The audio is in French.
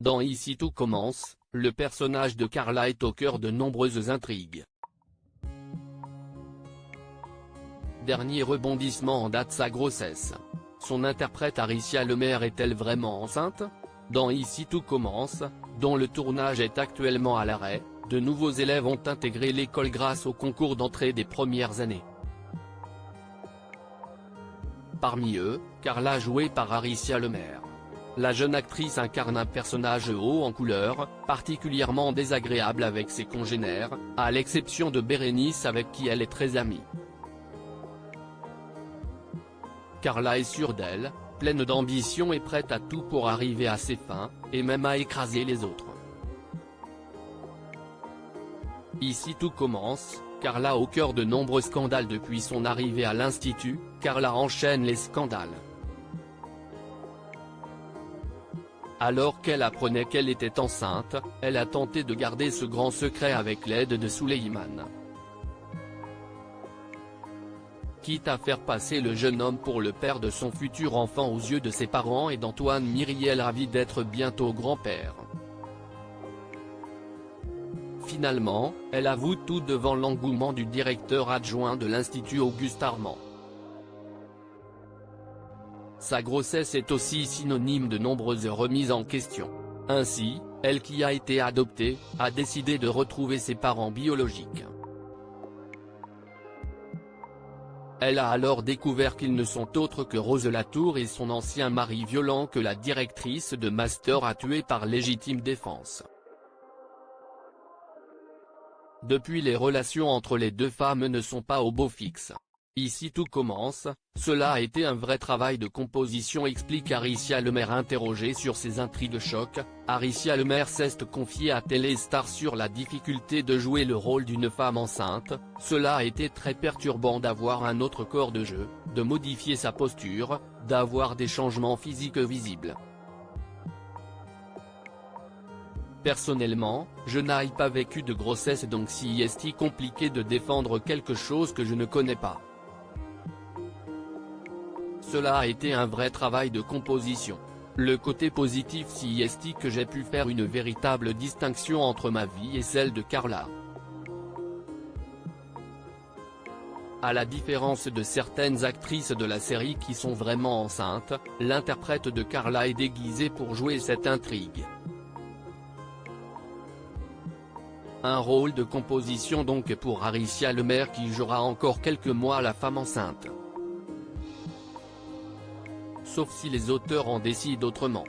Dans Ici tout commence, le personnage de Carla est au cœur de nombreuses intrigues. Dernier rebondissement en date, sa grossesse. Son interprète Aricia Lemaire est-elle vraiment enceinte? Dans Ici tout commence, dont le tournage est actuellement à l'arrêt, de nouveaux élèves ont intégré l'école grâce au concours d'entrée des premières années. Parmi eux, Carla jouée par Aricia Lemaire. La jeune actrice incarne un personnage haut en couleur, particulièrement désagréable avec ses congénères, à l'exception de Bérénice avec qui elle est très amie. Carla est sûre d'elle, pleine d'ambition et prête à tout pour arriver à ses fins, et même à écraser les autres. Ici tout commence, Carla au cœur de nombreux scandales depuis son arrivée à l'Institut, Carla enchaîne les scandales. Alors qu'elle apprenait qu'elle était enceinte, elle a tenté de garder ce grand secret avec l'aide de Souleyman. Quitte à faire passer le jeune homme pour le père de son futur enfant aux yeux de ses parents et d'Antoine Myriel ravi d'être bientôt grand-père. Finalement, elle avoue tout devant l'engouement du directeur adjoint de l'Institut Auguste Armand. Sa grossesse est aussi synonyme de nombreuses remises en question. Ainsi, elle qui a été adoptée, a décidé de retrouver ses parents biologiques. Elle a alors découvert qu'ils ne sont autres que Rose Latour et son ancien mari violent que la directrice de master a tué par légitime défense. Depuis, les relations entre les deux femmes ne sont pas au beau fixe. Ici tout commence, cela a été un vrai travail de composition, explique Aricia Lemaire interrogée sur ces intrigues de choc. Aricia Lemaire s'est confiée à Téléstar sur la difficulté de jouer le rôle d'une femme enceinte. Cela a été très perturbant d'avoir un autre corps de jeu, de modifier sa posture, d'avoir des changements physiques visibles. Personnellement, je n'ai pas vécu de grossesse, donc c'est compliqué de défendre quelque chose que je ne connais pas. Cela a été un vrai travail de composition. Le côté positif c'est que j'ai pu faire une véritable distinction entre ma vie et celle de Carla. À la différence de certaines actrices de la série qui sont vraiment enceintes, l'interprète de Carla est déguisée pour jouer cette intrigue. Un rôle de composition donc pour Aricia Lemaire qui jouera encore quelques mois la femme enceinte. Sauf si les auteurs en décident autrement.